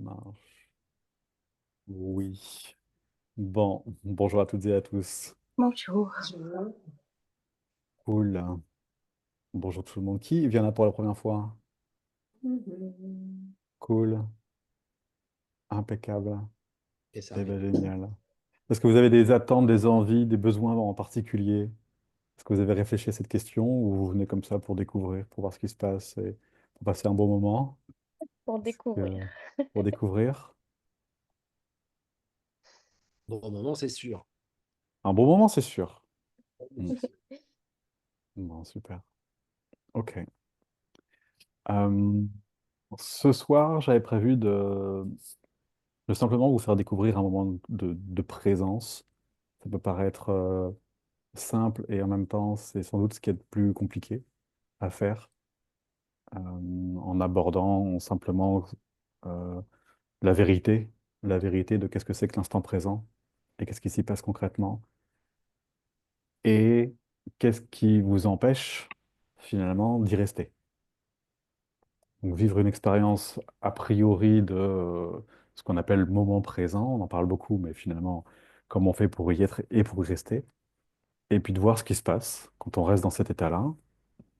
marche. Oui. Bon, bonjour à toutes et à tous. Bonjour. Cool. Bonjour tout le monde. Qui vient là pour la première fois? Mhm. Cool. Impeccable. Et ça Eh arrive. ben génial. Est-ce que vous avez des attentes, des envies, des besoins en particulier? Est-ce que vous avez réfléchi à cette question ou vous venez comme ça pour découvrir, pour voir ce qui se passe et pour passer un bon moment? Pour Est-ce découvrir. que- Pour découvrir? Bon, au moment, c'est sûr. Un bon moment, c'est sûr. Mm. Bon, super. Ok. Euh, Ce soir, j'avais prévu de simplement vous faire découvrir un moment de présence. Ça peut paraître simple et en même temps, c'est sans doute ce qui est le plus compliqué à faire en abordant simplement euh, la vérité, la vérité de qu'est-ce que c'est que l'instant présent et qu'est-ce qui s'y passe concrètement et qu'est-ce qui vous empêche finalement d'y rester. Donc, vivre une expérience a priori de ce qu'on appelle le moment présent, on en parle beaucoup, mais finalement, comment on fait pour y être et pour y rester, et puis de voir ce qui se passe quand on reste dans cet état-là,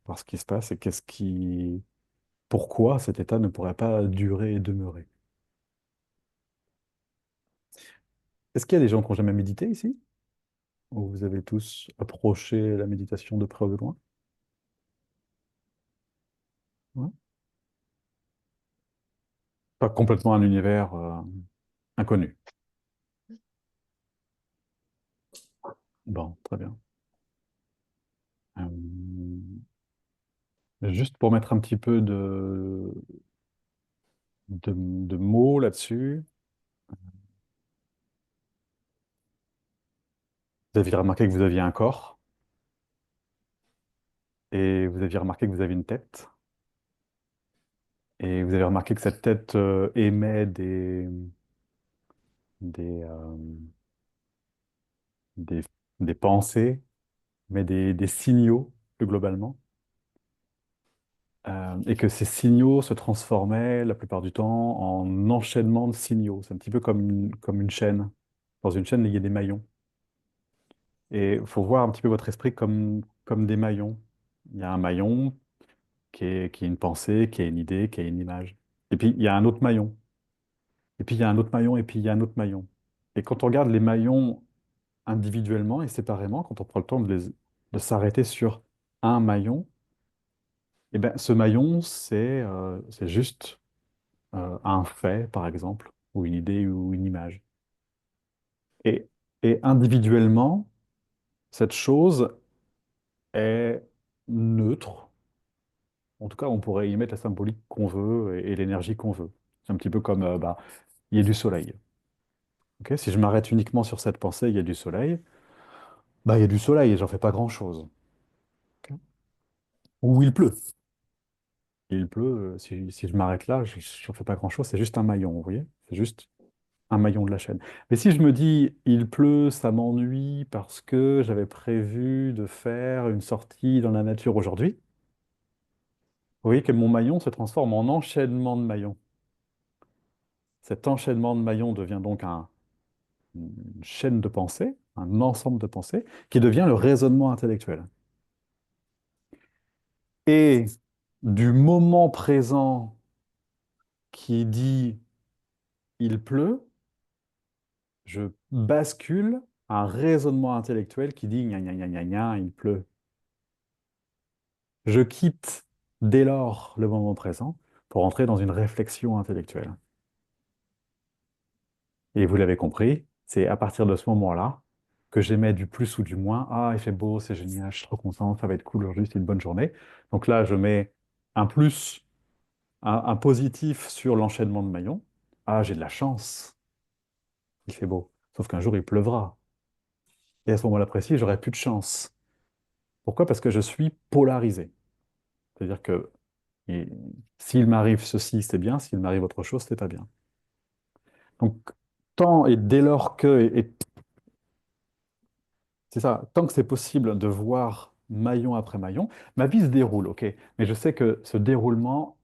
voir ce qui se passe et pourquoi cet état ne pourrait pas durer et demeurer. Est-ce qu'il y a des gens qui n'ont jamais médité ici? Ou vous avez tous approché la méditation de près ou de loin? Ouais. Pas complètement un univers inconnu. Bon, très bien. Euh, Juste pour mettre un petit peu de mots là-dessus, vous aviez remarqué que vous aviez un corps et vous aviez remarqué que vous aviez une tête et vous avez remarqué que cette tête émet des, euh, des, des pensées, mais des signaux plus globalement et que ces signaux se transformaient la plupart du temps en enchaînement de signaux. C'est un petit peu comme une chaîne. Dans une chaîne, il y a des maillons. Et il faut voir un petit peu votre esprit comme des maillons. Il y a un maillon qui est une pensée, qui est une idée, qui est une image. Et puis, il y a un autre maillon. Et puis, il y a un autre maillon, et puis, il y a un autre maillon. Et quand on regarde les maillons individuellement et séparément, quand on prend le temps de s'arrêter sur un maillon, eh ben, ce maillon, c'est juste un fait, par exemple, ou une idée ou une image. Et, et individuellement, cette chose est neutre. En tout cas, on pourrait y mettre la symbolique qu'on veut et l'énergie qu'on veut. C'est un petit peu comme bah, il y a du soleil. Ok. Si je m'arrête uniquement sur cette pensée, il y a du soleil, bah, il y a du soleil et j'en fais pas grand-chose. Ok. Ou il pleut. Il pleut, si je m'arrête là, je n'en fais pas grand-chose, c'est juste un maillon, vous voyez? C'est juste un maillon de la chaîne. Mais si je me dis, il pleut, ça m'ennuie parce que j'avais prévu de faire une sortie dans la nature aujourd'hui, vous voyez que mon maillon se transforme en enchaînement de maillons. Cet enchaînement de maillons devient donc une chaîne de pensée, un ensemble de pensées, qui devient le raisonnement intellectuel. Et du moment présent qui dit il pleut, je bascule à un raisonnement intellectuel qui dit gna gna gna gna gna, il pleut. Je quitte dès lors le moment présent pour entrer dans une réflexion intellectuelle. Et vous l'avez compris, c'est à partir de ce moment-là que j'émets du plus ou du moins. Ah, il fait beau, c'est génial, je suis trop content, ça va être cool aujourd'hui, c'est une bonne journée. Donc là, je mets un plus, un positif sur l'enchaînement de maillons. Ah, j'ai de la chance, il fait beau. Sauf qu'un jour, il pleuvra. Et à ce moment-là précis, j'aurai plus de chance. Pourquoi? Parce que je suis polarisé. C'est-à-dire que et, s'il m'arrive ceci, c'est bien, s'il m'arrive autre chose, c'est pas bien. Donc, tant et dès lors que, et c'est ça, tant que c'est possible de voir maillon après maillon, ma vie se déroule, ok, mais je sais que ce déroulement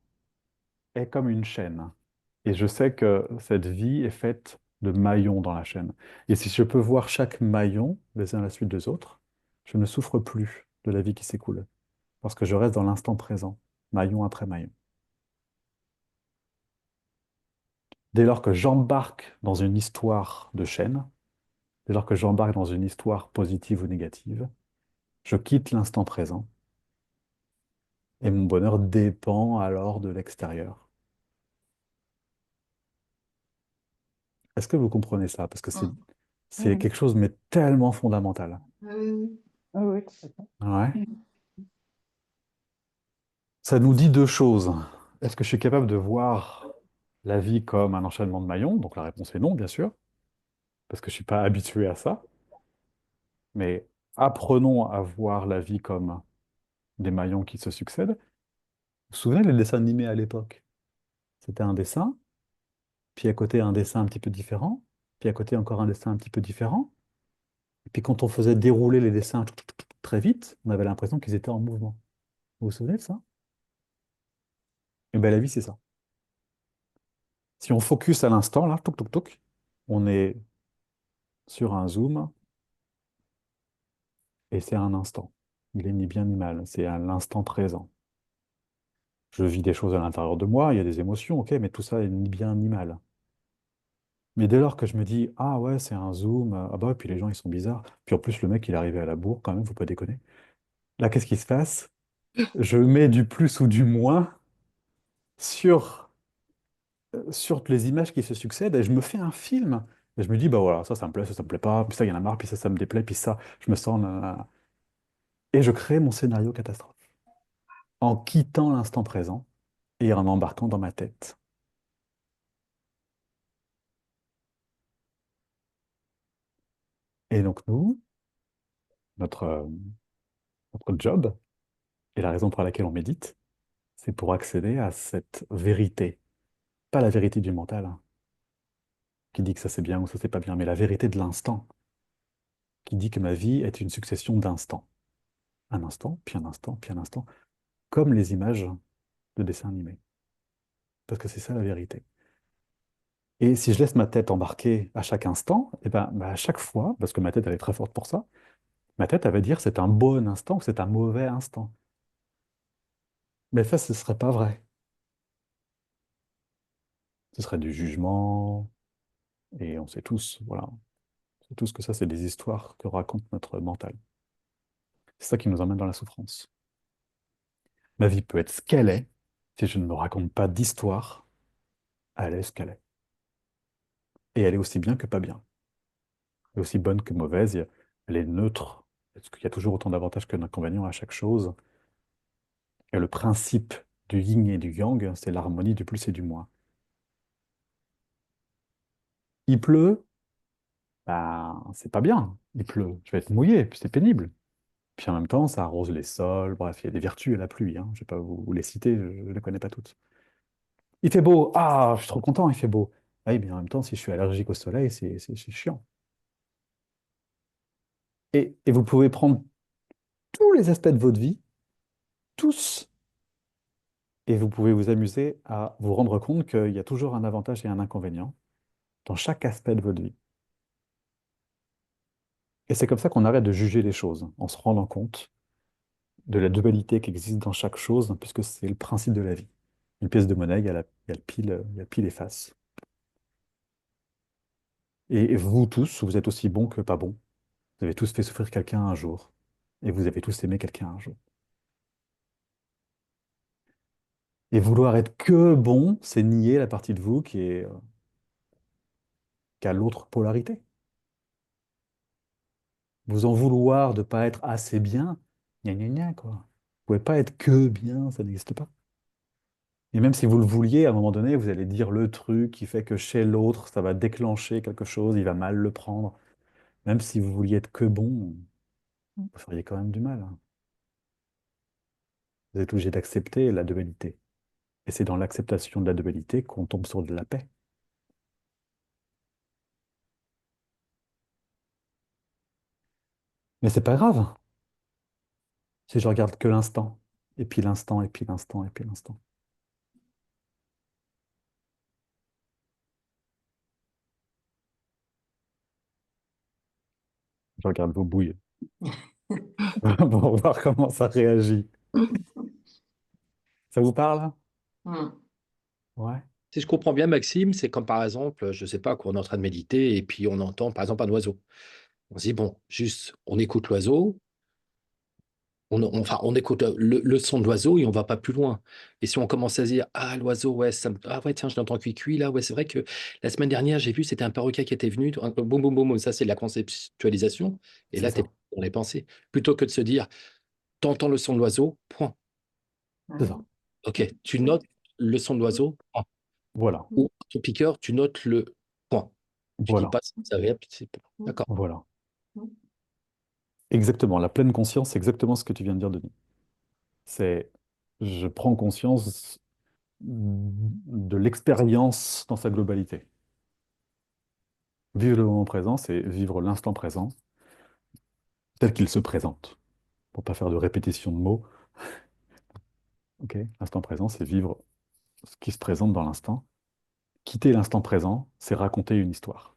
est comme une chaîne. Et je sais que cette vie est faite de maillons dans la chaîne. Et si je peux voir chaque maillon les uns à la suite des autres, je ne souffre plus de la vie qui s'écoule. Parce que je reste dans l'instant présent, maillon après maillon. Dès lors que j'embarque dans une histoire de chaîne, dès lors que j'embarque dans une histoire positive ou négative, je quitte l'instant présent et mon bonheur dépend alors de l'extérieur. Est-ce que vous comprenez ça? Parce que Ah, c'est oui, quelque chose, mais tellement fondamental. oui, oui. Oui, oui, tout à fait. Ouais. Mhm. Ça nous dit deux choses. Est-ce que je suis capable de voir la vie comme un enchaînement de maillons? Donc la réponse est non, bien sûr, parce que je ne suis pas habitué à ça. Mais apprenons à voir la vie comme des maillons qui se succèdent. Vous vous souvenez les dessins animés à l'époque? C'était un dessin, puis à côté un dessin un petit peu différent, puis à côté encore un dessin un petit peu différent. Et puis quand on faisait dérouler les dessins très vite, on avait l'impression qu'ils étaient en mouvement. Vous vous souvenez de ça? Et bien la vie, c'est ça. Si on focus à l'instant, là, toc toc toc, on est sur un zoom et c'est un instant. Il est ni bien ni mal, c'est à l'instant présent. Je vis des choses à l'intérieur de moi, il y a des émotions, ok, mais tout ça est ni bien ni mal. Mais dès lors que je me dis, ah ouais, c'est un zoom, ah bah, puis les gens ils sont bizarres, puis en plus le mec il est arrivé à la bourre quand même, faut pas déconner. Là, qu'est-ce qui se passe? Je mets du plus ou du moins sur, sur les images qui se succèdent et je me fais un film. Et je me dis, bah voilà, ça me plaît, ça me plaît pas, puis ça, il y en a marre, puis ça me déplaît, puis ça, je me sens. Nanana. Et je crée mon scénario catastrophe en quittant l'instant présent et en embarquant dans ma tête. Et donc, nous, notre, notre job, et la raison pour laquelle on médite, c'est pour accéder à cette vérité. Pas la vérité du mental, hein, qui dit que ça c'est bien ou ça c'est pas bien, mais la vérité de l'instant, qui dit que ma vie est une succession d'instants. Un instant, puis un instant, puis un instant, comme les images de dessins animés. Parce que c'est ça la vérité. Et si je laisse ma tête embarquer à chaque instant, et ben, bah, à chaque fois, parce que ma tête elle est très forte pour ça, ma tête elle va dire c'est un bon instant ou c'est un mauvais instant. Mais ça, ce serait pas vrai. Ce serait du jugement, et on sait tous, voilà, on sait tous que ça, c'est des histoires que raconte notre mental. C'est ça qui nous emmène dans la souffrance. Ma vie peut être ce qu'elle est si je ne me raconte pas d'histoire, elle est ce qu'elle est. Et elle est aussi bien que pas bien. Elle est aussi bonne que mauvaise, elle est neutre. Parce qu'il y a toujours autant d'avantages que d'inconvénients à chaque chose. Et le principe du yin et du yang, c'est l'harmonie du plus et du moins. Il pleut, bah, c'est pas bien. Il pleut, je vais être mouillé, puis c'est pénible. Puis en même temps, ça arrose les sols, bref, il y a des vertus à la pluie, hein. Je ne vais pas vous les citer, je ne les connais pas toutes. Il fait beau, ah, je suis trop content, il fait beau. Ah oui, mais en même temps, si je suis allergique au soleil, c'est chiant. Et vous pouvez prendre tous les aspects de votre vie, tous, et vous pouvez vous amuser à vous rendre compte qu'il y a toujours un avantage et un inconvénient dans chaque aspect de votre vie. Et c'est comme ça qu'on arrête de juger les choses, en se rendant compte de la dualité qui existe dans chaque chose, puisque c'est le principe de la vie. Une pièce de monnaie, il y a le pile, il y a le pile et face. Et vous tous, vous êtes aussi bons que pas bons. Vous avez tous fait souffrir quelqu'un un jour. Et vous avez tous aimé quelqu'un un jour. Et vouloir être que bon, c'est nier la partie de vous qui a l'autre polarité. Vous en vouloir de pas être assez bien, gna gna gna, quoi. Vous pouvez pas être que bien, ça n'existe pas. Et même si vous le vouliez, à un moment donné, vous allez dire le truc qui fait que chez l'autre, ça va déclencher quelque chose, il va mal le prendre. Même si vous vouliez être que bon, vous feriez quand même du mal, hein. Vous êtes obligé d'accepter la dualité. Et c'est dans l'acceptation de la dualité qu'on tombe sur de la paix. Mais c'est pas grave si je regarde que l'instant, et puis l'instant, et puis l'instant, et puis l'instant. Je regarde vos bouilles pour voir comment ça réagit. Ça vous parle? Mm. Ouais, Si je comprends bien, Maxime, c'est comme par exemple, je sais pas, qu'on est en train de méditer et puis on entend par exemple un oiseau. On se dit, bon, juste, on écoute l'oiseau, enfin, on écoute le son de l'oiseau et on va pas plus loin. Et si on commence à se dire, ah, l'oiseau, ouais, ah ouais, tiens, je l'entends cuit là, ouais, c'est vrai que la semaine dernière, j'ai vu, c'était un perroquet qui était venu, boum, boum, boum, ça, c'est de la conceptualisation. Et c'est là, tu es ça. dans les pensées. Plutôt que de se dire, t'entends le son de l'oiseau, point. C'est ça. Ok, tu notes le son de l'oiseau, point. Voilà, Ou ton piqueur, tu notes le point. Tu dis voilà, pas ça va, d'accord. voilà. Exactement. La pleine conscience, c'est exactement ce que tu viens de dire, Denis. C'est, je prends conscience de l'expérience dans sa globalité. Vivre le moment présent, c'est vivre l'instant présent tel qu'il se présente. Pour pas faire de répétition de mots, ok? L'instant présent, c'est vivre ce qui se présente dans l'instant. Quitter l'instant présent, c'est raconter une histoire.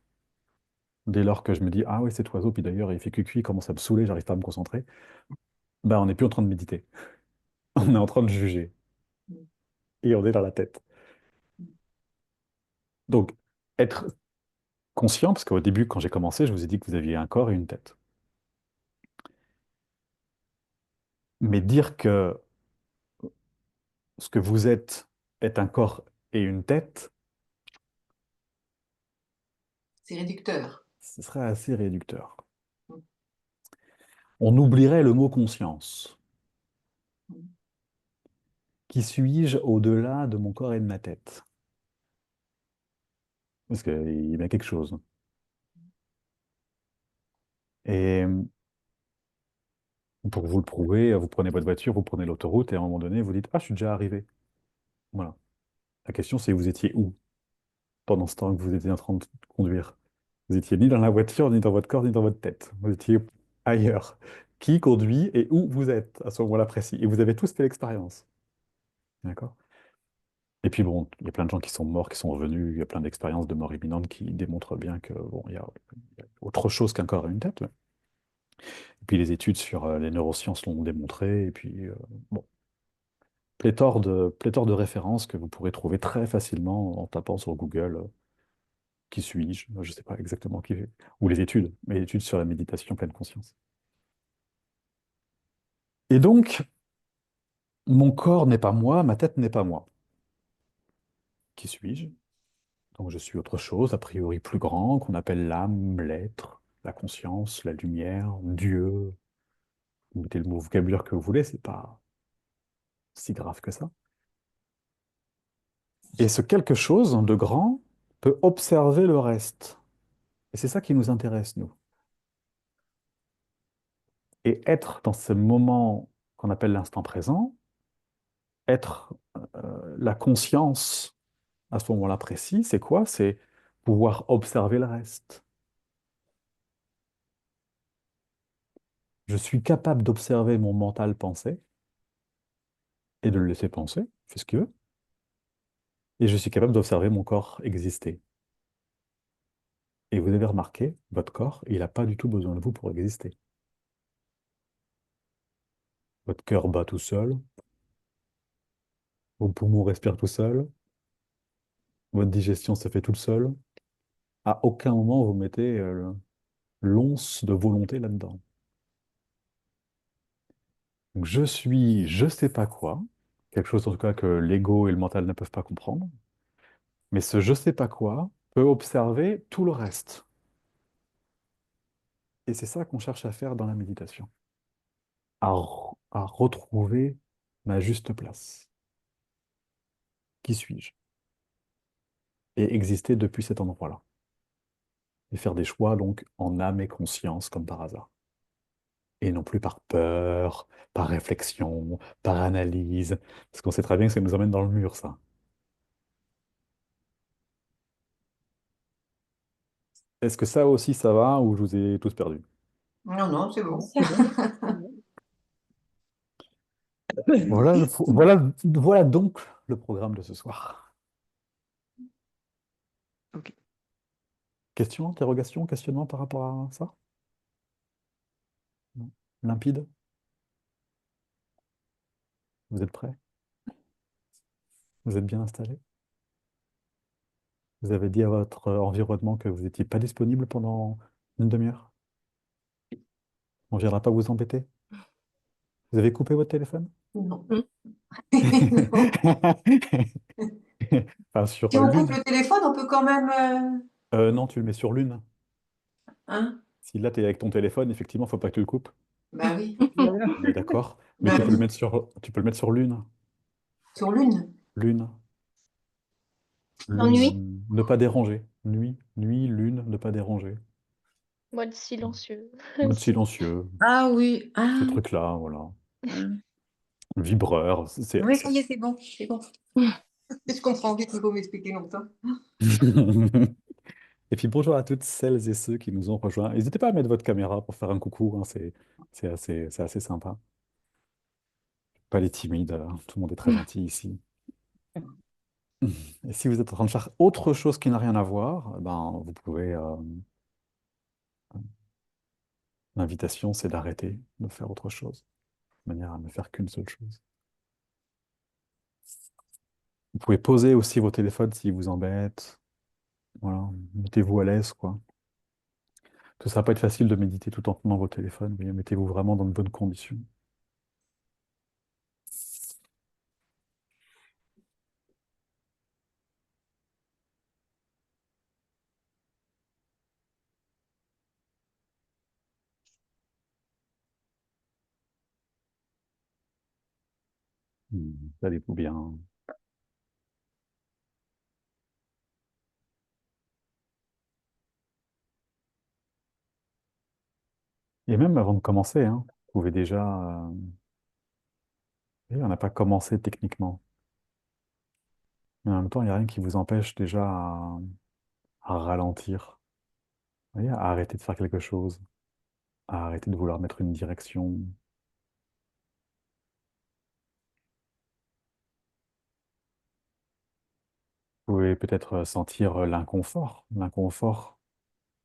Dès lors que je me dis, ah ouais, cet oiseau, puis d'ailleurs, il fait cuicui, il commence à me saouler, j'arrive pas à me concentrer, ben on n'est plus en train de méditer. On est en train de juger. Et on est dans la tête. Donc, être conscient, parce qu'au début, quand j'ai commencé, je vous ai dit que vous aviez un corps et une tête. Mais dire que ce que vous êtes est un corps et une tête, C'est réducteur. ce serait assez réducteur. On oublierait le mot conscience. Qui suis-je au-delà de mon corps et de ma tête? Parce qu'il y a bien quelque chose. Et pour vous le prouver, vous prenez votre voiture, vous prenez l'autoroute, et à un moment donné, vous dites, ah, je suis déjà arrivé. Voilà. La question, c'est vous étiez où pendant ce temps que vous étiez en train de conduire? Vous étiez ni dans la voiture, ni dans votre corps, ni dans votre tête. Vous étiez ailleurs. Qui conduit et où vous êtes à ce moment-là précis? Et vous avez tous fait l'expérience. D'accord? Et puis bon, il y a plein de gens qui sont morts, qui sont revenus. Il y a plein d'expériences de mort imminente qui démontrent bien que bon, il y a autre chose qu'un corps et une tête. Ouais. Et puis les études sur les neurosciences l'ont démontré. Et puis bon, pléthore de références que vous pourrez trouver très facilement en tapant sur Google. Qui suis-je? Je ne sais pas exactement qui. Ou les études, mais les études sur la méditation pleine conscience. Et donc, mon corps n'est pas moi, ma tête n'est pas moi. Qui suis-je? Donc je suis autre chose, a priori plus grand, qu'on appelle l'âme, l'être, la conscience, la lumière, Dieu. Vous mettez le mot vocabulaire que vous voulez, c'est pas si grave que ça. Et ce quelque chose de grand peut observer le reste. Et c'est ça qui nous intéresse, nous. Et être dans ce moment qu'on appelle l'instant présent, être la conscience à ce moment-là précis, c'est quoi? C'est pouvoir observer le reste. Je suis capable d'observer mon mental penser et de le laisser penser, il fait ce qu'il veut. Et je suis capable d'observer mon corps exister. Et vous avez remarqué, votre corps, il n'a pas du tout besoin de vous pour exister. Votre cœur bat tout seul, vos poumons respirent tout seuls, votre digestion se fait toute seule. À aucun moment vous mettez l'once de volonté là-dedans. Donc je suis je sais pas quoi, quelque chose en tout cas que l'ego et le mental ne peuvent pas comprendre, mais ce je sais pas quoi peut observer tout le reste. Et c'est ça qu'on cherche à faire dans la méditation, à retrouver ma juste place. Qui suis-je? Et exister depuis cet endroit-là. Et faire des choix donc en âme et conscience comme par hasard. Et non plus par peur, par réflexion, par analyse, parce qu'on sait très bien que ça nous emmène dans le mur, ça. Est-ce que ça aussi, ça va, ou je vous ai tous perdus? Non, non, c'est bon. Voilà, voilà donc le programme de ce soir. Ok. Questions, interrogations, questionnements par rapport à ça? limpide? Vous êtes prêts? Vous êtes bien installés? Vous avez dit à votre environnement que vous n'étiez pas disponible pendant une demi-heure? On ne viendra pas vous embêter? Vous avez coupé votre téléphone? Non. Mm. Non. Enfin, sur Si on coupe l'une. le téléphone, on peut quand même. Non, tu le mets sur l'une. Hein? Si là, tu es avec ton téléphone, effectivement, il ne faut pas que tu le coupes. Bah oui. On est d'accord. Mais Bah oui. tu peux le mettre sur l'une. Sur l'une. Lune. En nuit, Ne pas déranger. Nuit, nuit, lune, ne pas déranger. mode silencieux. Mode silencieux. Ah oui. Ce Ah. truc-là, voilà. Hum. Vibreur. Oui, ça y est, c'est bon. C'est bon. Je comprends vite, il faut m'expliquer longtemps. Et puis bonjour à toutes celles et ceux qui nous ont rejoints. N'hésitez pas à mettre votre caméra pour faire un coucou, hein, c'est assez sympa. Pas les timides, tout le monde est très gentil ici. Et si vous êtes en train de faire autre chose qui n'a rien à voir, ben, vous pouvez. L'invitation, c'est d'arrêter de faire autre chose, de manière à ne faire qu'une seule chose. Vous pouvez poser aussi vos téléphones s'ils vous embêtent. Voilà, mettez-vous à l'aise, quoi. Parce que ça va pas être facile de méditer tout en tenant vos téléphones, mais mettez-vous vraiment dans de bonnes conditions. Allez-vous bien. Et même avant de commencer, hein, vous pouvez déjà. Oui, on n'a pas commencé techniquement. Mais en même temps, il n'y a rien qui vous empêche déjà à ralentir, vous voyez, à arrêter de faire quelque chose, à arrêter de vouloir mettre une direction. Vous pouvez peut-être sentir l'inconfort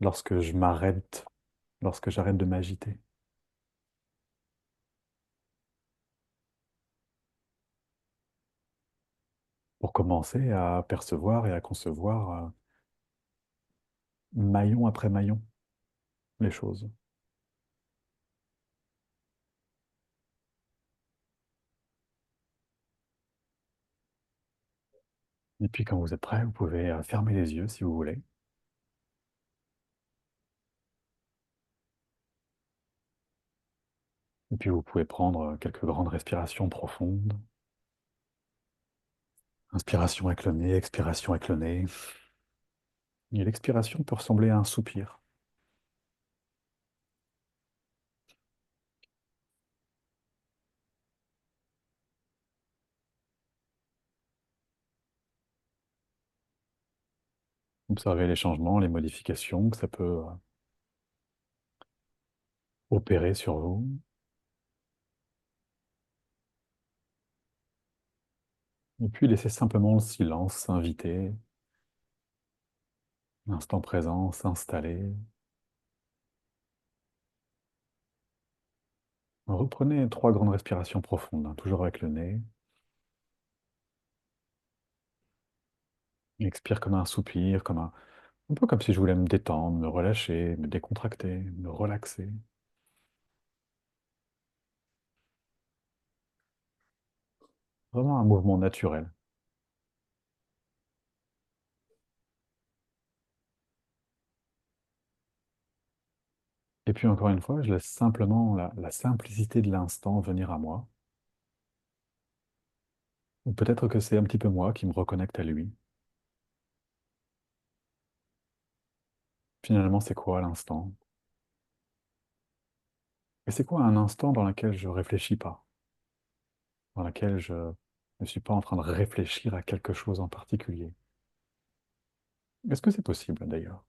lorsque je m'arrête, lorsque j'arrête de m'agiter. Pour commencer à percevoir et à concevoir maillon après maillon les choses. Et puis quand vous êtes prêt, vous pouvez fermer les yeux si vous voulez. Et puis vous pouvez prendre quelques grandes respirations profondes. Inspiration avec le nez, expiration avec le nez. Et l'expiration peut ressembler à un soupir. Observez les changements, les modifications que ça peut opérer sur vous. Et puis laissez simplement le silence s'inviter, l'instant présent s'installer. Reprenez 3 grandes respirations profondes, hein, toujours avec le nez. Expire comme un soupir, un peu comme si je voulais me détendre, me relâcher, me décontracter, me relaxer. Vraiment un mouvement naturel. Et puis encore une fois, je laisse simplement la simplicité de l'instant venir à moi. Ou peut-être que c'est un petit peu moi qui me reconnecte à lui. Finalement, c'est quoi l'instant? Et c'est quoi un instant dans lequel je réfléchis pas? Dans lequel je ne suis pas en train de réfléchir à quelque chose en particulier? Est-ce que c'est possible d'ailleurs?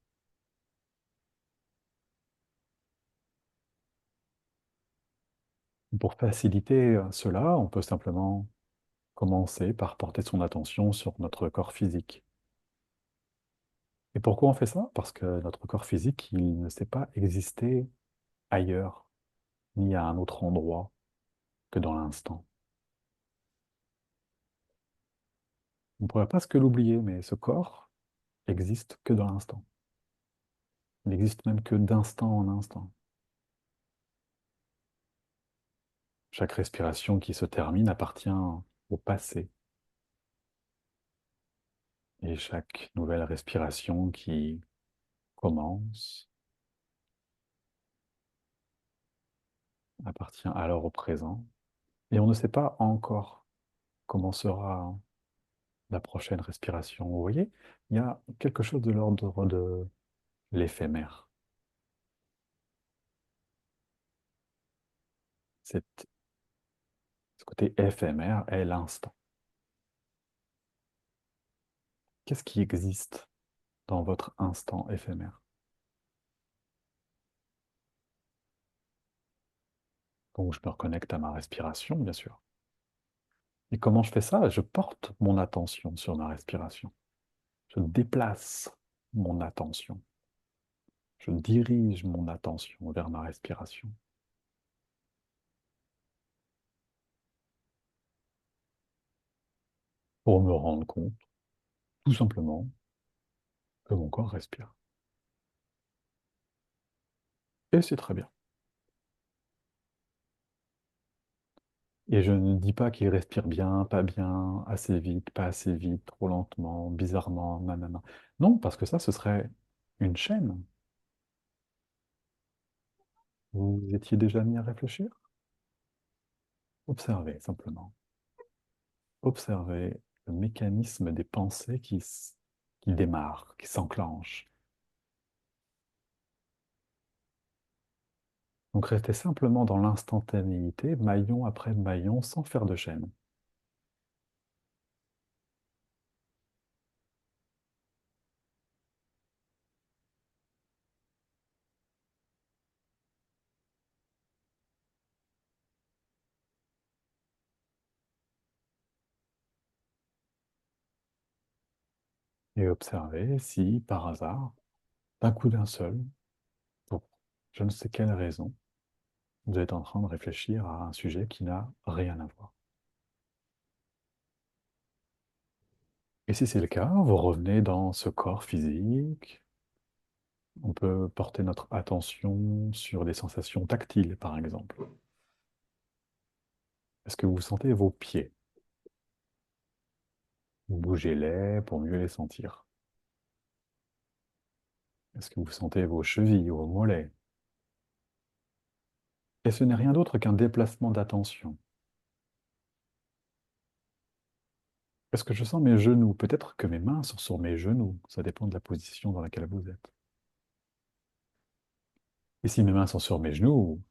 Pour faciliter cela, on peut simplement commencer par porter son attention sur notre corps physique. Et pourquoi on fait ça? Parce que notre corps physique, il ne sait pas exister ailleurs. ni à un autre endroit que dans l'instant. On ne pourrait presque l'oublier, mais ce corps existe que dans l'instant. Il n'existe même que d'instant en instant. Chaque respiration qui se termine appartient au passé. Et chaque nouvelle respiration qui commence appartient alors au présent. Et on ne sait pas encore comment sera la prochaine respiration. Vous voyez, il y a quelque chose de l'ordre de l'éphémère. Ce côté éphémère est l'instant. Qu'est-ce qui existe dans votre instant éphémère? Donc, je me reconnecte à ma respiration, bien sûr. Et comment je fais ça? Je porte mon attention sur ma respiration. Je déplace mon attention. Je dirige mon attention vers ma respiration. Pour me rendre compte, tout simplement, que mon corps respire. Et c'est très bien. Et je ne dis pas qu'il respire bien, assez vite, pas assez vite, trop lentement, bizarrement, nanana. Non, parce que ça, ce serait une chaîne. Vous étiez déjà mis à réfléchir? Observez simplement. Observez le mécanisme des pensées qui démarrent, qui s'enclenchent. Donc restez simplement dans l'instantanéité, maillon après maillon, sans faire de chaîne. Et observez si, par hasard, d'un coup d'un seul, pour je ne sais quelle raison, vous êtes en train de réfléchir à un sujet qui n'a rien à voir. Et si c'est le cas, vous revenez dans ce corps physique. On peut porter notre attention sur des sensations tactiles, par exemple. Est-ce que vous sentez vos pieds? Bougez-les pour mieux les sentir. Est-ce que vous sentez vos chevilles, vos mollets? Et ce n'est rien d'autre qu'un déplacement d'attention. Est-ce que je sens mes genoux? Peut-être que mes mains sont sur mes genoux. Ça dépend de la position dans laquelle vous êtes. Et si mes mains sont sur mes genoux,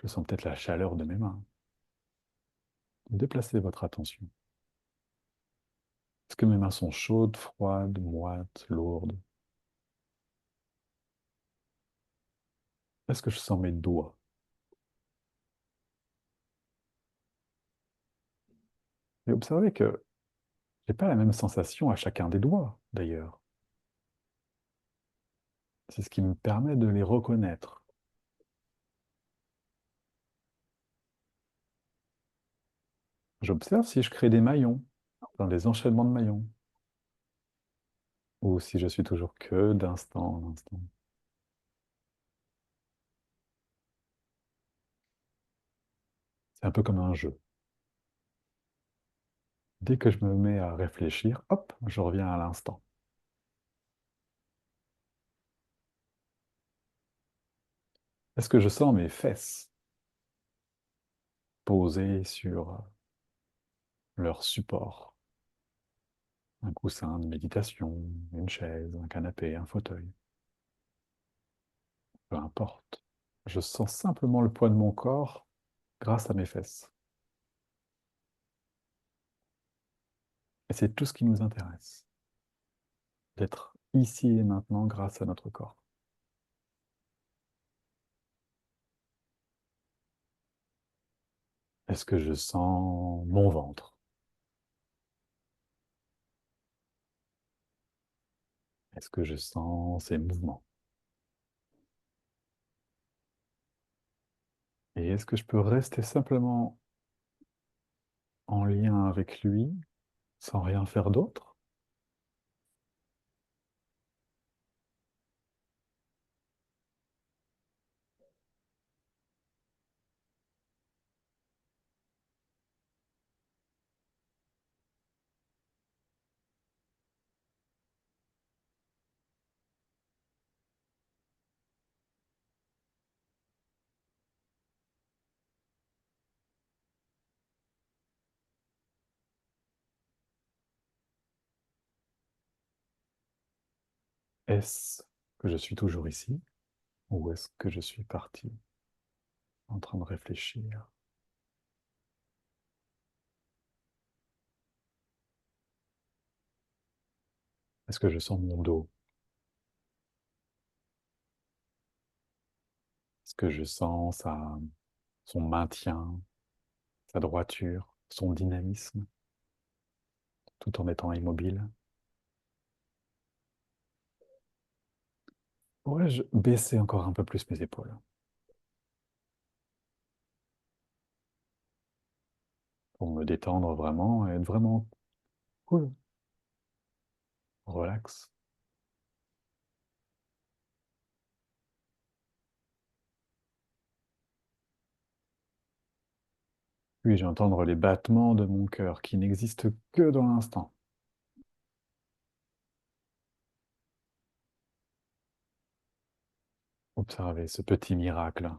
je sens peut-être la chaleur de mes mains. Déplacez votre attention. Est-ce que mes mains sont chaudes, froides, moites, lourdes? Est-ce que je sens mes doigts? Et observez que je n'ai pas la même sensation à chacun des doigts, d'ailleurs. C'est ce qui me permet de les reconnaître. J'observe si je crée des maillons, dans des enchaînements de maillons, ou si je suis toujours que d'instant en instant. C'est un peu comme un jeu. Dès que je me mets à réfléchir, hop, je reviens à l'instant. Est-ce que je sens mes fesses posées sur leur support? Un coussin de méditation, une chaise, un canapé, un fauteuil. Peu importe. Je sens simplement le poids de mon corps grâce à mes fesses. Et c'est tout ce qui nous intéresse. D'être ici et maintenant grâce à notre corps. Est-ce que je sens mon ventre? Est-ce que je sens ces mouvements? Et est-ce que je peux rester simplement en lien avec lui sans rien faire d'autre? Est-ce que je suis toujours ici ou est-ce que je suis parti en train de réfléchir? Est-ce que je sens mon dos? Est-ce que je sens son maintien, sa droiture, son dynamisme, tout en étant immobile? Pourrais-je baisser encore un peu plus mes épaules pour me détendre vraiment et être vraiment cool, relax? Puis-je entendre les battements de mon cœur qui n'existent que dans l'instant? Observez ce petit miracle,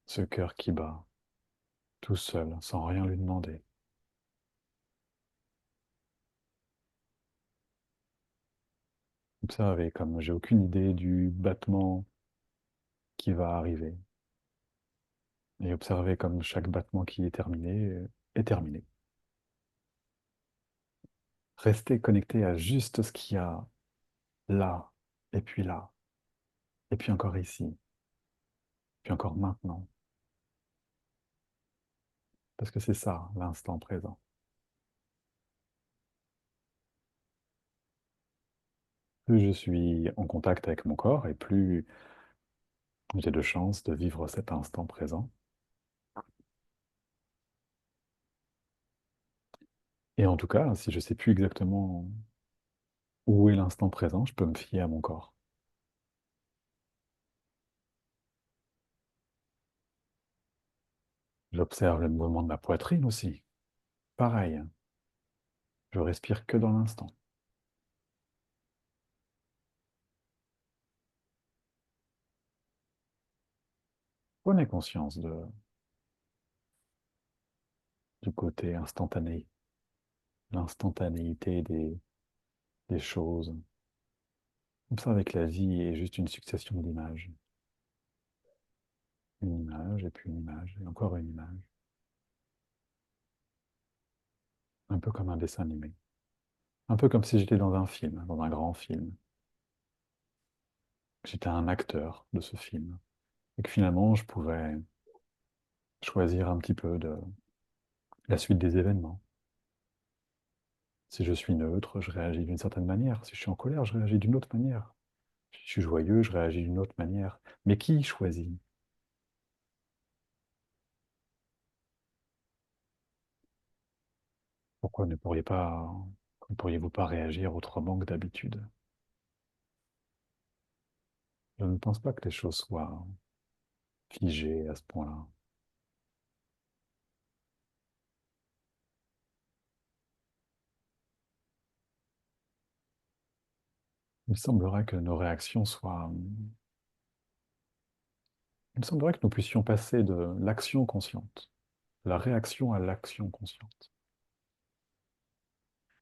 ce cœur qui bat, tout seul, sans rien lui demander. Observez comme j'ai aucune idée du battement qui va arriver. Et observez comme chaque battement qui est terminé. Restez connecté à juste ce qu'il y a là, et puis encore ici, puis encore maintenant. Parce que c'est ça, l'instant présent. Plus je suis en contact avec mon corps, et plus j'ai de chances de vivre cet instant présent. Et en tout cas, si je ne sais plus exactement où est l'instant présent, je peux me fier à mon corps. J'observe le mouvement de ma poitrine aussi. Pareil, je respire que dans l'instant. Prenez conscience du côté instantané, l'instantanéité des choses. Observez que la vie est juste une succession d'images. Une image, et puis une image, et encore une image. Un peu comme un dessin animé. Un peu comme si j'étais dans un film, dans un grand film. J'étais un acteur de ce film. Et que finalement, je pouvais choisir un petit peu de la suite des événements. Si je suis neutre, je réagis d'une certaine manière. Si je suis en colère, je réagis d'une autre manière. Si je suis joyeux, je réagis d'une autre manière. Mais qui choisit? Pourquoi ne pourriez-vous pas réagir autrement que d'habitude? Je ne pense pas que les choses soient figées à ce point-là. Il semblerait que nos réactions soient... Il semblerait que nous puissions passer de l'action consciente, de la réaction à l'action consciente.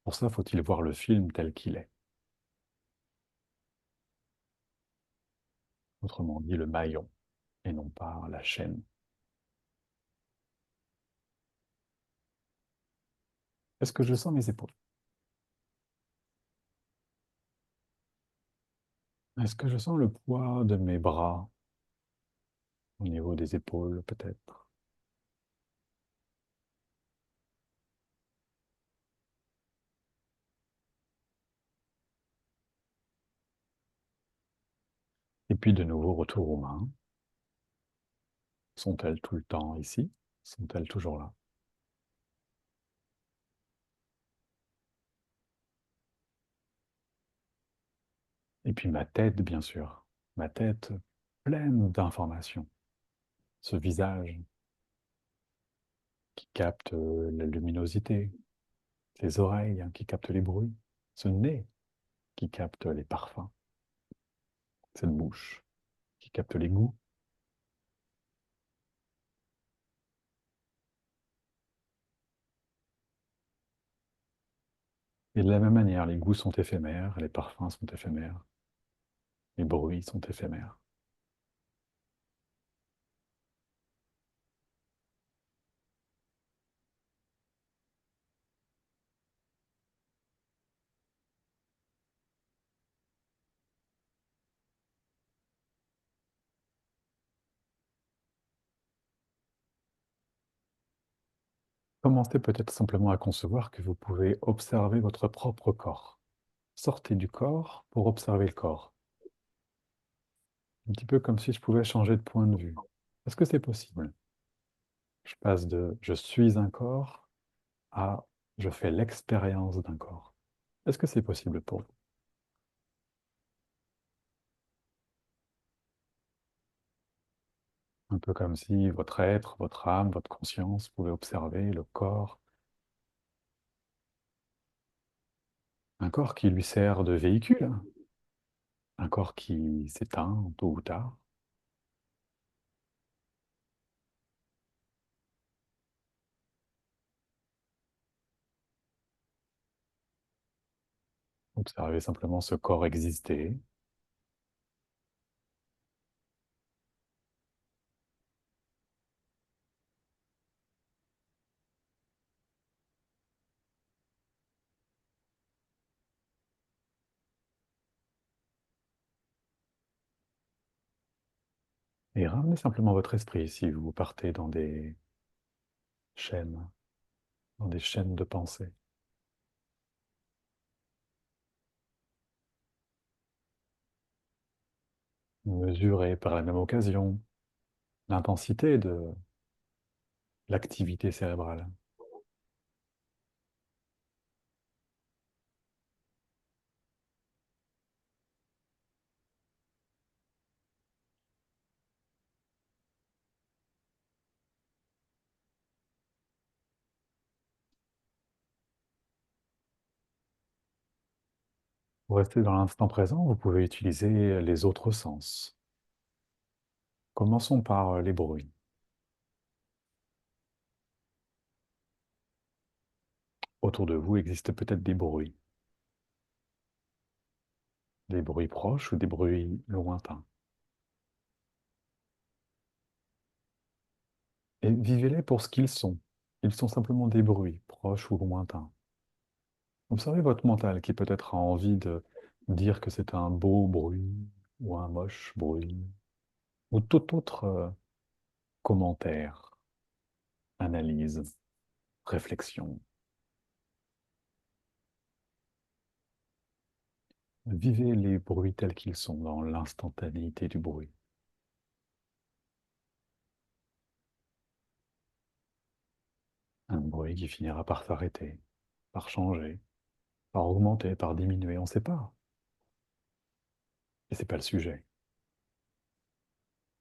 Pour ça, faut-il voir le film tel qu'il est. Autrement dit, le maillon, et non pas la chaîne. Est-ce que je sens mes épaules? Est-ce que je sens le poids de mes bras au niveau des épaules, peut-être? Et puis de nouveau, retour aux mains. Sont-elles tout le temps ici? Sont-elles toujours là? Et puis ma tête, bien sûr. Ma tête pleine d'informations. Ce visage qui capte la luminosité. Ces oreilles qui captent les bruits. Ce nez qui capte les parfums. Cette bouche qui capte les goûts. Et de la même manière, les goûts sont éphémères, les parfums sont éphémères, les bruits sont éphémères. Commencez peut-être simplement à concevoir que vous pouvez observer votre propre corps. Sortez du corps pour observer le corps. Un petit peu comme si je pouvais changer de point de vue. Est-ce que c'est possible? Je passe de je suis un corps à je fais l'expérience d'un corps. Est-ce que c'est possible pour vous? Un peu comme si votre être, votre âme, votre conscience pouvait observer le corps, un corps qui lui sert de véhicule, un corps qui s'éteint tôt ou tard. Observez simplement ce corps exister. Et ramenez simplement votre esprit si vous partez chaînes, dans des chaînes de pensée. Mesurez par la même occasion l'intensité de l'activité cérébrale. Pour rester dans l'instant présent, vous pouvez utiliser les autres sens. Commençons par les bruits. Autour de vous existent peut-être des bruits proches ou des bruits lointains. Et vivez-les pour ce qu'ils sont. Ils sont simplement des bruits, proches ou lointains. Observez votre mental qui peut-être a envie de dire que c'est un beau bruit ou un moche bruit ou tout autre commentaire, analyse, réflexion. Vivez les bruits tels qu'ils sont dans l'instantanéité du bruit. Un bruit qui finira par s'arrêter, par changer, par augmenter, par diminuer, on ne sait pas. Et c'est pas le sujet.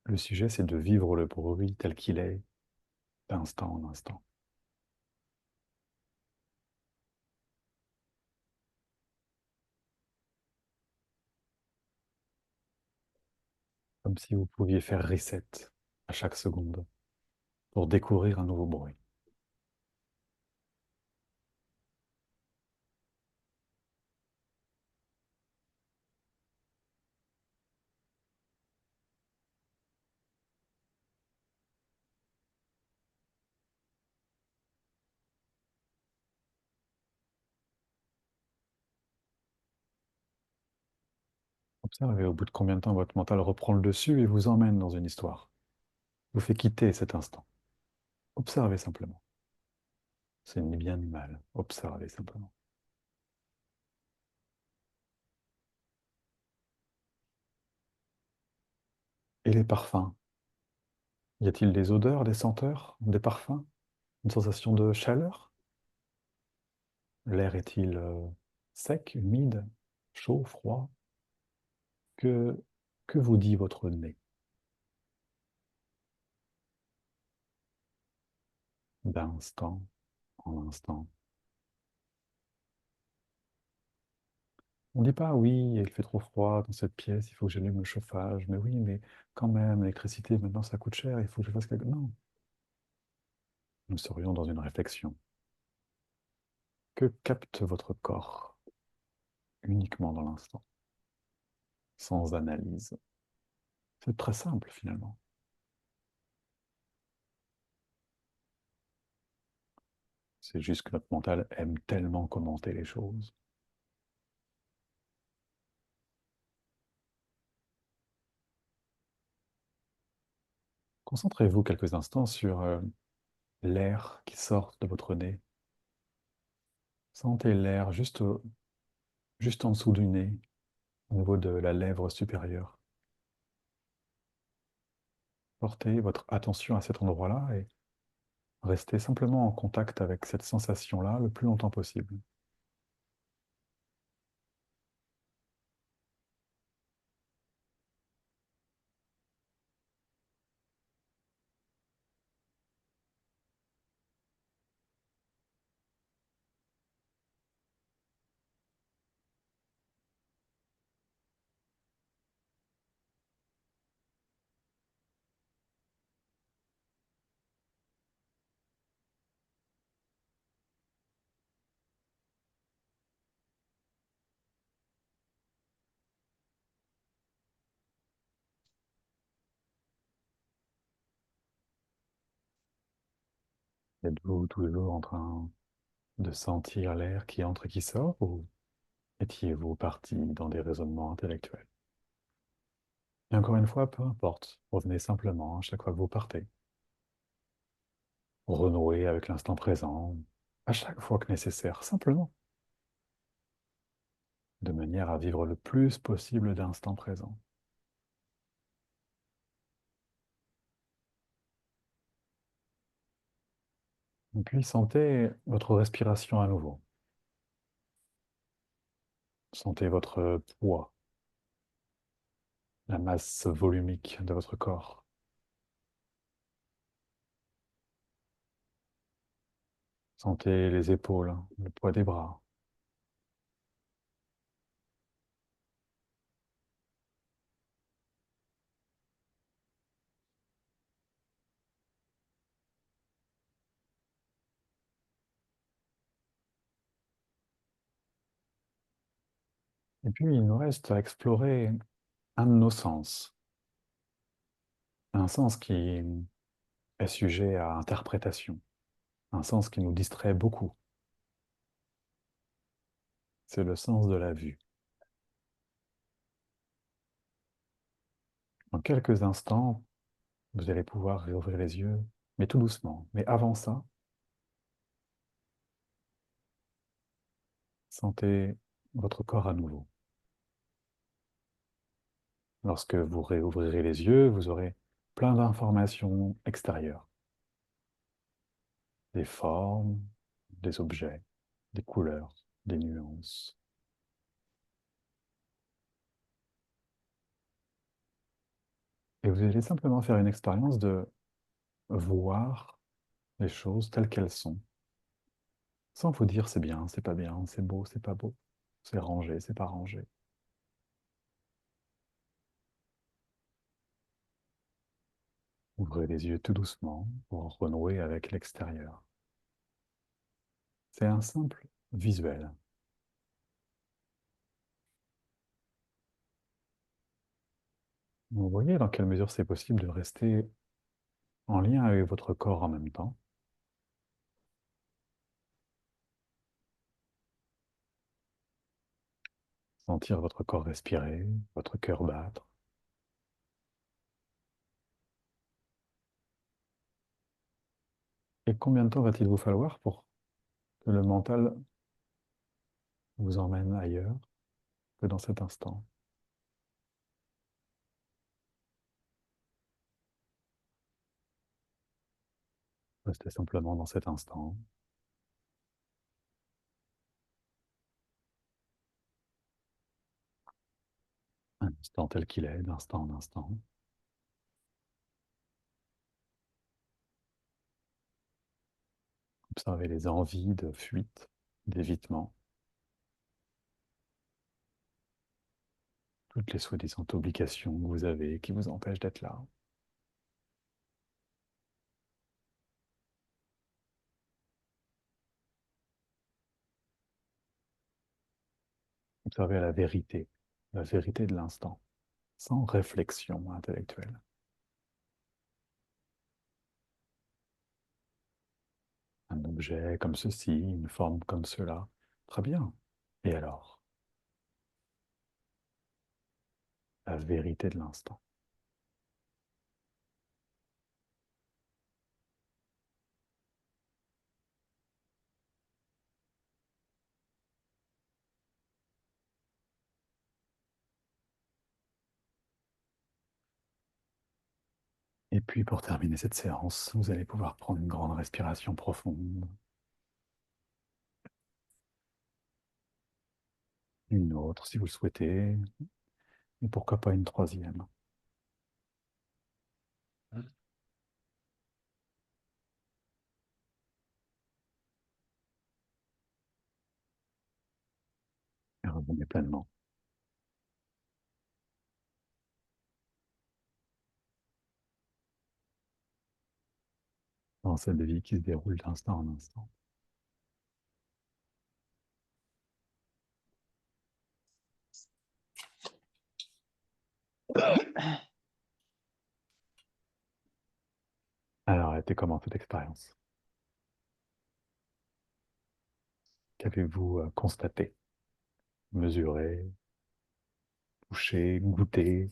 Le sujet, c'est de vivre le bruit tel qu'il est, d'instant en instant. Comme si vous pouviez faire reset à chaque seconde pour découvrir un nouveau bruit. Observez au bout de combien de temps votre mental reprend le dessus et vous emmène dans une histoire. Vous fait quitter cet instant. Observez simplement. C'est ni bien ni mal. Observez simplement. Et les parfums. Y a-t-il des odeurs, des senteurs, des parfums, une sensation de chaleur? L'air est-il sec, humide, chaud, froid? Que, que vous dit votre nez? D'instant en instant. On dit pas, oui, il fait trop froid dans cette pièce, il faut que j'allume le chauffage. Mais oui, mais quand même, l'électricité, maintenant, ça coûte cher, il faut que je fasse quelque... Non, nous serions dans une réflexion. Que capte votre corps uniquement dans l'instant, sans analyse? C'est très simple, finalement. C'est juste que notre mental aime tellement commenter les choses. Concentrez-vous quelques instants sur l'air qui sort de votre nez. Sentez l'air juste en dessous du nez, au niveau de la lèvre supérieure. Portez votre attention à cet endroit-là et restez simplement en contact avec cette sensation-là le plus longtemps possible. Êtes-vous toujours en train de sentir l'air qui entre et qui sort, ou étiez-vous parti dans des raisonnements intellectuels? Et encore une fois, peu importe, revenez simplement à chaque fois que vous partez. Renouez avec l'instant présent, à chaque fois que nécessaire, simplement, de manière à vivre le plus possible d'instants présents. Et puis sentez votre respiration à nouveau. Sentez votre poids, la masse volumique de votre corps. Sentez les épaules, le poids des bras. Et puis, il nous reste à explorer un de nos sens. Un sens qui est sujet à interprétation. Un sens qui nous distrait beaucoup. C'est le sens de la vue. En quelques instants, vous allez pouvoir réouvrir les yeux, mais tout doucement. Mais avant ça, sentez votre corps à nouveau. Lorsque vous réouvrirez les yeux, vous aurez plein d'informations extérieures. Des formes, des objets, des couleurs, des nuances. Et vous allez simplement faire une expérience de voir les choses telles qu'elles sont, sans vous dire c'est bien, c'est pas beau, c'est rangé, c'est pas rangé. Ouvrez les yeux tout doucement pour renouer avec l'extérieur. C'est un simple visuel. Vous voyez dans quelle mesure c'est possible de rester en lien avec votre corps en même temps. Sentir votre corps respirer, votre cœur battre. Et combien de temps va-t-il vous falloir pour que le mental vous emmène ailleurs que dans cet instant? Restez simplement dans cet instant. Un instant tel qu'il est, d'instant en instant. Observez les envies de fuite, d'évitement, toutes les soi-disant obligations que vous avez qui vous empêchent d'être là. Observez la vérité de l'instant, sans réflexion intellectuelle. Un objet comme ceci, une forme comme cela. Très bien. Et alors? La vérité de l'instant. Et puis pour terminer cette séance, vous allez pouvoir prendre une grande respiration profonde. Une autre si vous le souhaitez. Et pourquoi pas une troisième. Et revenez pleinement dans cette vie qui se déroule d'instant en instant. Alors, elle était comment cette expérience? Qu'avez-vous constaté, mesuré, touché, goûté?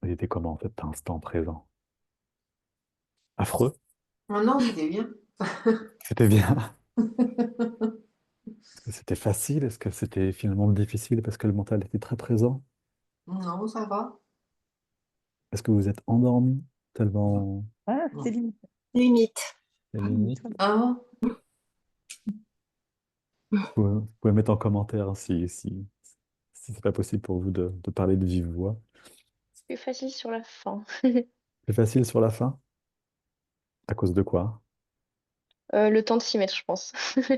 Il était comment cet instant présent? Affreux? Non, non, c'était bien. C'était bien. Est-ce que c'était facile? Est-ce que c'était finalement difficile parce que le mental était très présent? Non, ça va. Est-ce que vous êtes endormi tellement Ah, Non. c'est limite. Limite. les limites? Ah, Vous pouvez mettre en commentaire si c'est pas possible pour vous de parler de vive voix. C'est plus facile sur la fin. C'est facile sur la fin? À cause de quoi? Le temps de s'y mettre, je pense. Ouais,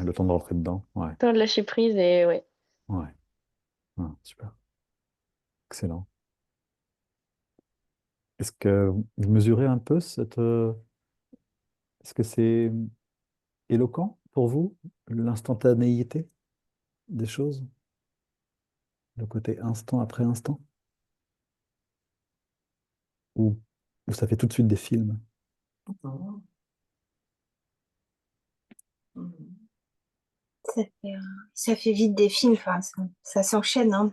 le temps de rentrer dedans. Ouais, Le temps de lâcher prise et ouais. ouais. Ouais, super. Excellent. Est-ce que vous mesurez un peu est-ce que c'est éloquent pour vous, l'instantanéité des choses, le côté instant après instant, ou, ou ça fait tout de suite des films? non. Mhm. Ça fait vite des films, enfin, ça s'enchaîne, hein.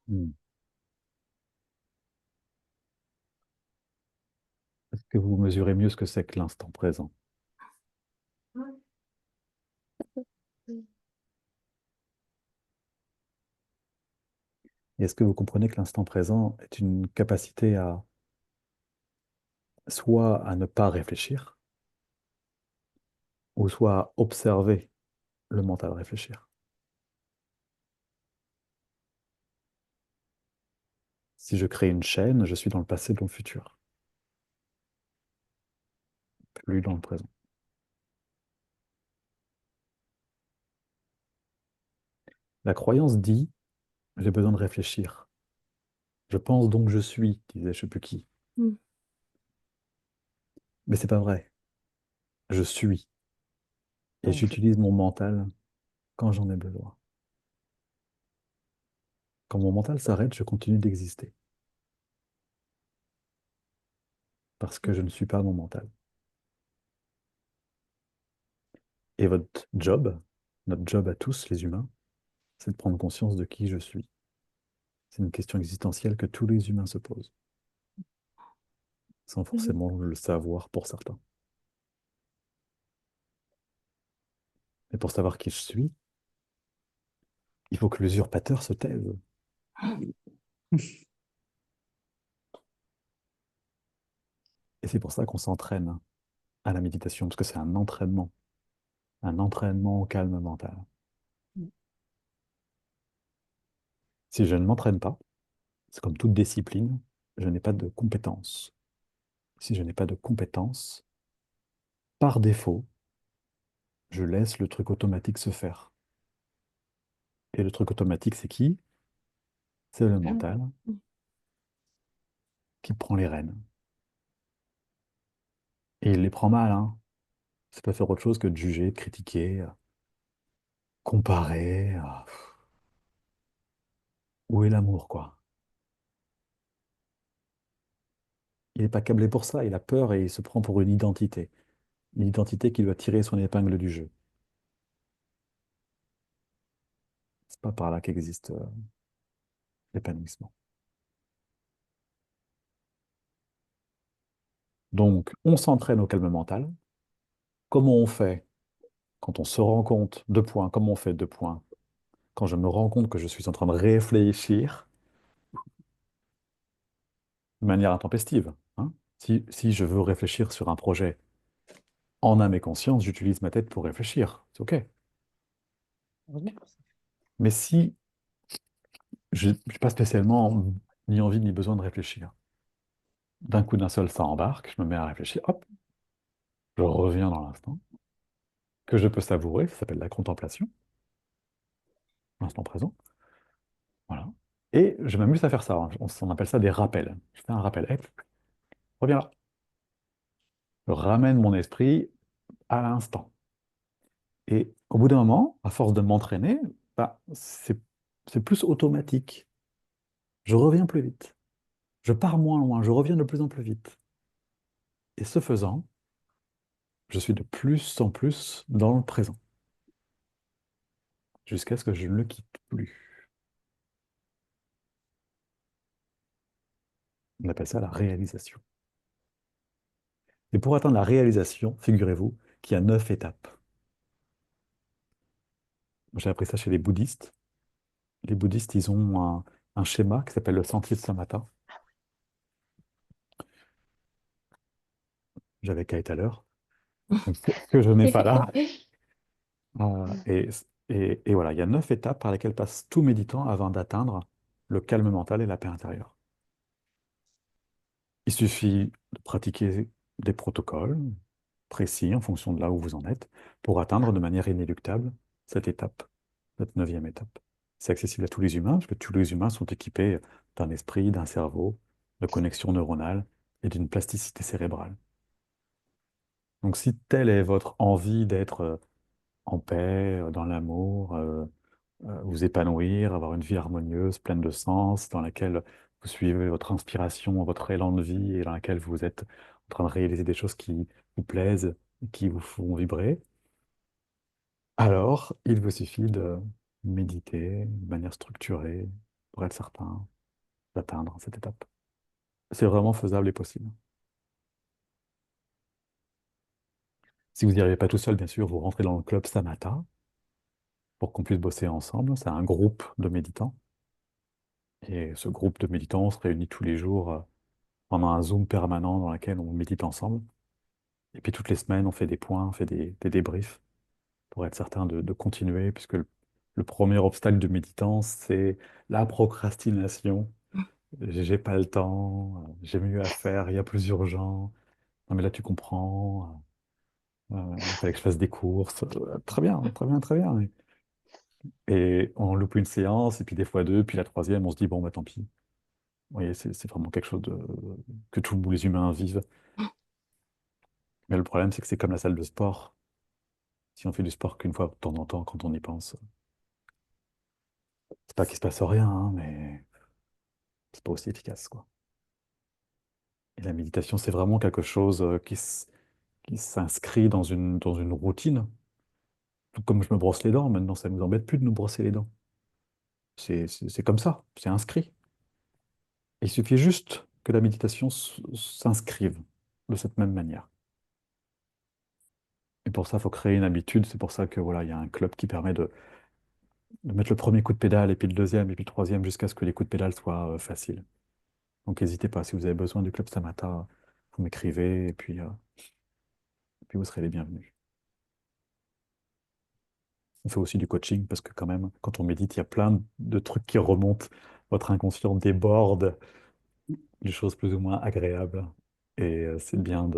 Hmm. Est-ce que vous mesurez mieux ce que c'est que l'instant présent? Et est-ce que vous comprenez que l'instant présent est une capacité à soit à ne pas réfléchir, ou soit à observer le mental réfléchir? Si je crée une chaîne, je suis dans le passé, dans le futur, plus dans le présent. La croyance dit, j'ai besoin de réfléchir. Je pense donc je suis, disait je sais plus qui. Mm. Mais c'est pas vrai. Je suis. Et Donc, j'utilise mon mental quand j'en ai besoin. Quand mon mental s'arrête, je continue d'exister. Parce que je ne suis pas mon mental. Et votre job, notre job à tous, les humains, c'est de prendre conscience de qui je suis. C'est une question existentielle que tous les humains se posent, sans forcément le savoir pour certains. Mais pour savoir qui je suis, il faut que l'usurpateur se taise. Et c'est pour ça qu'on s'entraîne à la méditation, parce que c'est un entraînement au calme mental. Si je ne m'entraîne pas, c'est comme toute discipline, je n'ai pas de compétences. Si je n'ai pas de compétences, par défaut, je laisse le truc automatique se faire. Et le truc automatique, c'est qui? C'est le mental qui prend les rênes. Et il les prend mal, hein. C'est pas faire autre chose que de juger, de critiquer, comparer. Où est l'amour, quoi? Il n'est pas câblé pour ça, il a peur et il se prend pour une identité. Une identité qui doit tirer son épingle du jeu. C'est pas par là qu'existe l'épanouissement. Donc, on s'entraîne au calme mental. Comment on fait quand on se rend compte, deux points, comment on fait deux points, quand je me rends compte que je suis en train de réfléchir de manière intempestive, hein. Si je veux réfléchir sur un projet en âme et conscience, j'utilise ma tête pour réfléchir. C'est OK. Mais si je n'ai pas spécialement ni envie ni besoin de réfléchir, d'un coup d'un seul, ça embarque, je me mets à réfléchir, hop, je reviens dans l'instant, que je peux savourer, ça s'appelle la contemplation, l'instant présent. Voilà. Et je m'amuse à faire ça, hein. On appelle ça des rappels. Je fais un rappel. Hop, reviens là. Je ramène mon esprit à l'instant. Et au bout d'un moment, à force de m'entraîner, bah, c'est plus automatique. Je reviens plus vite. Je pars moins loin. Je reviens de plus en plus vite. Et ce faisant, je suis de plus en plus dans le présent, jusqu'à ce que je ne le quitte plus. On appelle ça la réalisation. Et pour atteindre la réalisation, figurez-vous qu'il y a 9 étapes. J'ai appris ça chez les bouddhistes. Les bouddhistes, ils ont un schéma qui s'appelle le sentier de Samatha. J'avais qu'à être à l'heure, que je n'ai pas là. Euh, et, et voilà, il y a 9 étapes par lesquelles passe tout méditant avant d'atteindre le calme mental et la paix intérieure. Il suffit de pratiquer des protocoles précis en fonction de là où vous en êtes pour atteindre de manière inéluctable cette étape, cette 9e étape. C'est accessible à tous les humains parce que tous les humains sont équipés d'un esprit, d'un cerveau, de connexions neuronales et d'une plasticité cérébrale. Donc si telle est votre envie d'être en paix, dans l'amour, vous épanouir, avoir une vie harmonieuse, pleine de sens, dans laquelle vous suivez votre inspiration, votre élan de vie et dans laquelle vous êtes en train de réaliser des choses qui vous plaisent, qui vous font vibrer, alors il vous suffit de méditer de manière structurée pour être certain d'atteindre cette étape. C'est vraiment faisable et possible. Si vous n'y arrivez pas tout seul, bien sûr, vous rentrez dans le club Samatha pour qu'on puisse bosser ensemble. C'est un groupe de méditants. Et ce groupe de méditants se réunit tous les jours pendant un Zoom permanent dans lequel on médite ensemble. Et puis toutes les semaines, on fait des points, on fait des débriefs pour être certain de continuer, puisque le premier obstacle de méditant, c'est la procrastination. J'ai pas le temps, j'ai mieux à faire, il y a plus urgent. Non mais là, tu comprends, il fallait que je fasse des courses. Très bien, très bien, très bien. Et on loupe une séance, et puis des fois deux, puis la troisième, on se dit, bon, bah tant pis. Vous voyez, c'est vraiment quelque chose que tous les humains vivent. Mais le problème, c'est que c'est comme la salle de sport. Si on fait du sport qu'une fois de temps en temps, quand on y pense, c'est pas qu'il se passe rien, hein, mais c'est pas aussi efficace, quoi. Et la méditation, c'est vraiment quelque chose qui s'inscrit dans une routine. Tout comme je me brosse les dents, maintenant, ça ne nous embête plus de nous brosser les dents. C'est comme ça, c'est inscrit. Il suffit juste que la méditation s'inscrive de cette même manière. Et pour ça, il faut créer une habitude. C'est pour ça que voilà, il y a un club qui permet de mettre le premier coup de pédale, et puis le deuxième, et puis le troisième, jusqu'à ce que les coups de pédale soient faciles. Donc n'hésitez pas, si vous avez besoin du club Samata, vous m'écrivez, et puis vous serez les bienvenus. On fait aussi du coaching parce que quand même, quand on médite, il y a plein de trucs qui remontent. Votre inconscient déborde des choses plus ou moins agréables. Et c'est bien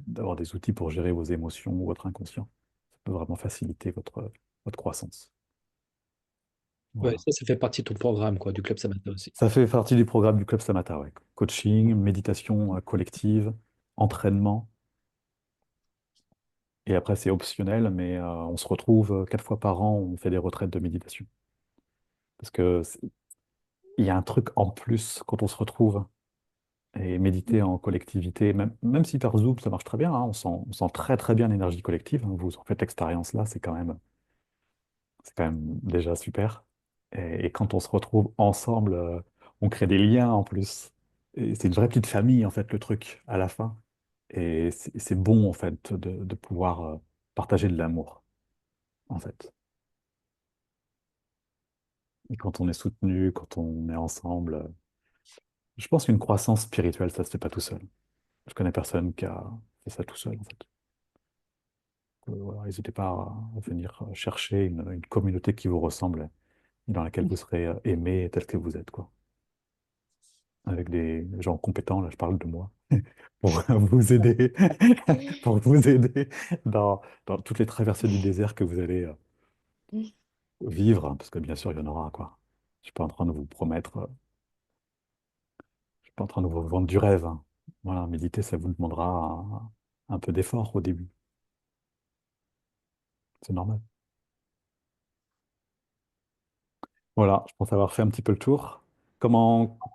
d'avoir des outils pour gérer vos émotions ou votre inconscient. Ça peut vraiment faciliter votre croissance. Ouais, Voilà. ça fait partie de ton programme, quoi, du Club Samantha aussi. Ça fait partie du programme du Club Samatha, ouais. Coaching, méditation collective, entraînement. Et après, c'est optionnel, mais on se retrouve 4 fois par an, on fait des retraites de méditation. Parce que il y a un truc en plus quand on se retrouve et méditer en collectivité, même si par Zoom ça marche très bien, hein, on sent très très bien l'énergie collective, hein. Vous en faites l'expérience là, c'est quand même déjà super. Et quand on se retrouve ensemble, on crée des liens en plus. Et c'est une vraie petite famille en fait le truc à la fin. Et c'est bon en fait de pouvoir partager de l'amour en fait. Et quand on est soutenu, quand on est ensemble, je pense qu'une croissance spirituelle, ça se fait pas tout seul. Je connais personne qui a fait ça tout seul en fait. Voilà, n'hésitez pas à venir chercher une communauté qui vous ressemble et dans laquelle vous serez aimé tel que vous êtes, quoi. Avec des gens compétents, là je parle de moi, pour vous aider, pour vous aider dans toutes les traversées du désert que vous allez vivre, hein, parce que bien sûr il y en aura, quoi. Je suis pas en train de vous promettre, je suis pas en train de vous vendre du rêve, hein. Voilà, méditer, ça vous demandera un peu d'effort au début. C'est normal. Voilà, je pense avoir fait un petit peu le tour.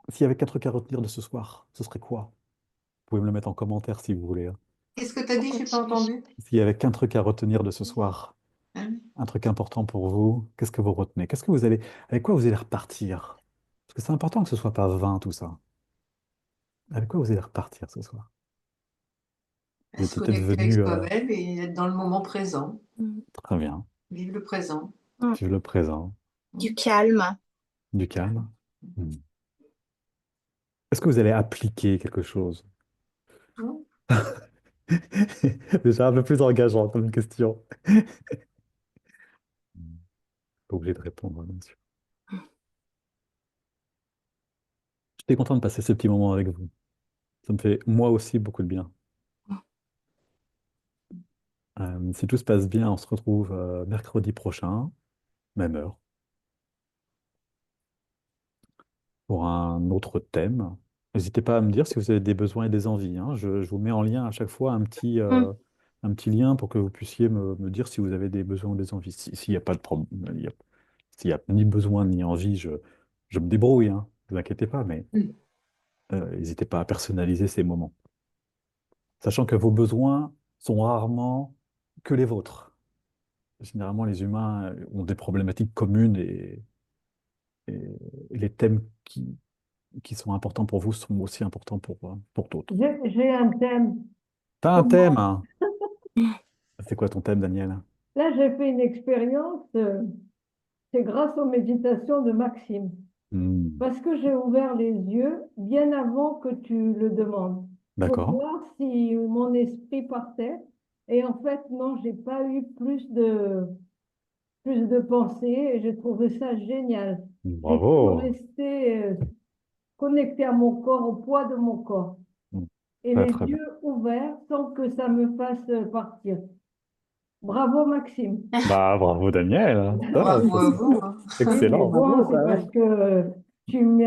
S'il y avait 4 trucs à retenir de ce soir, ce serait quoi? Vous pouvez me le mettre en commentaire si vous voulez, hein. Qu'est-ce que tu as On dit? J'ai pas continue. entendu. S'il y avait qu'un truc à retenir de ce soir, Hein. un truc important pour vous, qu'est-ce que vous retenez? Avec quoi vous allez repartir? Parce que c'est important que ce soit pas vain tout ça. Avec quoi vous allez repartir ce soir? Vous Se étiez peut-être connecter avec venu, soi-même et être dans le moment présent. Mm. très bien, Vivre le présent. Mm. vivre le présent, Du calme. du calme. Hmm. Est-ce que vous allez appliquer quelque chose? Hein. Déjà un peu plus engageant comme question. Pas obligé de répondre, hein, bien sûr. J'étais content de passer ce petit moment avec vous. Ça me fait moi aussi beaucoup de bien. Si tout se passe bien, on se retrouve mercredi prochain, même heure, pour un autre thème. N'hésitez pas à me dire si vous avez des besoins et des envies, hein. Je vous mets en lien à chaque fois Mm. un petit lien pour que vous puissiez me dire si vous avez des besoins ou des envies. S'il n'y a pas de problème, s'il n'y a ni besoin ni envie, je me débrouille, hein. Ne vous inquiétez pas, mais Mm. n'hésitez pas à personnaliser ces moments. Sachant que vos besoins sont rarement que les vôtres. Généralement, les humains ont des problématiques communes et les thèmes qui sont importants pour vous sont aussi importants pour d'autres. J'ai un thème. T'as un thème, Comment... hein? C'est quoi ton thème, Daniel? Là, j'ai fait une expérience, c'est grâce aux méditations de Maxime, Hmm, parce que j'ai ouvert les yeux bien avant que tu le demandes, pour d'accord. voir si mon esprit partait. Et en fait, non, j'ai pas eu plus de pensées et j'ai trouvé ça génial. J'ai pu Bravo. rester connecté à mon corps, au poids de mon corps, Hmm, et très, les très bien. yeux ouverts sans que ça me fasse partir. Bravo, Maxime. Bah, bravo, Daniel. Ah, Bravo à vous. Hein. Oui, mais excellent. bon, c'est parce que tu m'y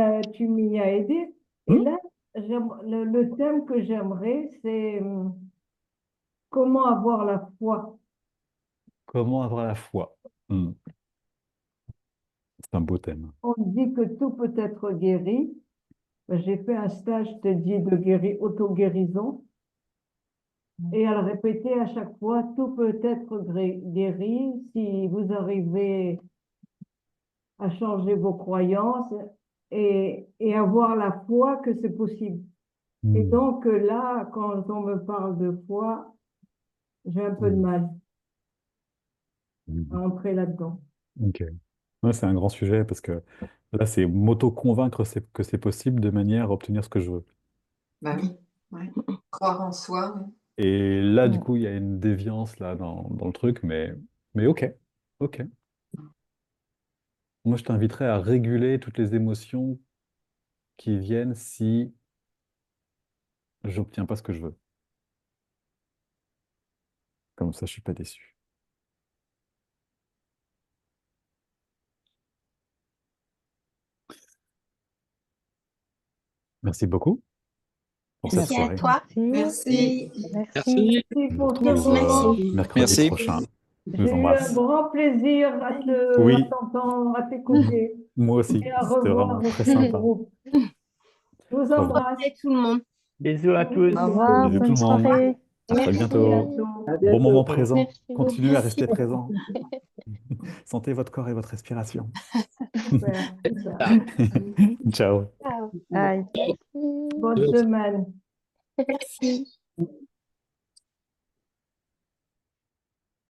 as aidé. Et Hmm, là, le thème que j'aimerais, c'est comment avoir la foi. comment avoir la foi? Hmm, c'est un beau thème. On dit que tout peut être guéri. J'ai fait un stage, je te dis, de auto-guérison. Et à le répéter à chaque fois, tout peut être guéri si vous arrivez à changer vos croyances et avoir la foi que c'est possible. Et Hmm, donc là, quand on me parle de foi, j'ai un peu de hmm, mal à hmm. entrer là-dedans. Ok. Ouais, c'est un grand sujet parce que là, c'est m'auto-convaincre que c'est possible de manière à obtenir ce que je veux. Bah oui. Ouais. Croire en soi. Ouais. Et là, du Mm. coup, il y a une déviance là dans le truc, mais ok, ok. Moi, je t'inviterais à réguler toutes les émotions qui viennent si j'obtiens pas ce que je veux. Comme ça, je suis pas déçu. Merci beaucoup pour cette Merci à soirée. toi. Merci. Merci. Merci pour ce Merci. moment. Mercredi Merci. prochain. Je J'ai vous eu un embrasse. grand plaisir à Oui, t'entendre, à t'écouter moi aussi. et à C'était vraiment revoir très aussi le sympa. groupe. Je vous Revoir. embrasse. Et tout le monde. Bisous à tous. Au revoir, Bisous tout bonne le monde. soirée. À très Merci. bientôt. Bientôt. À Bon moment bientôt. présent. Merci beaucoup. Continuez à rester Merci. présent. Sentez votre corps et votre respiration. Super, super. Ah, Ciao. Ciao. Bye. Merci. Bonne semaine. Merci.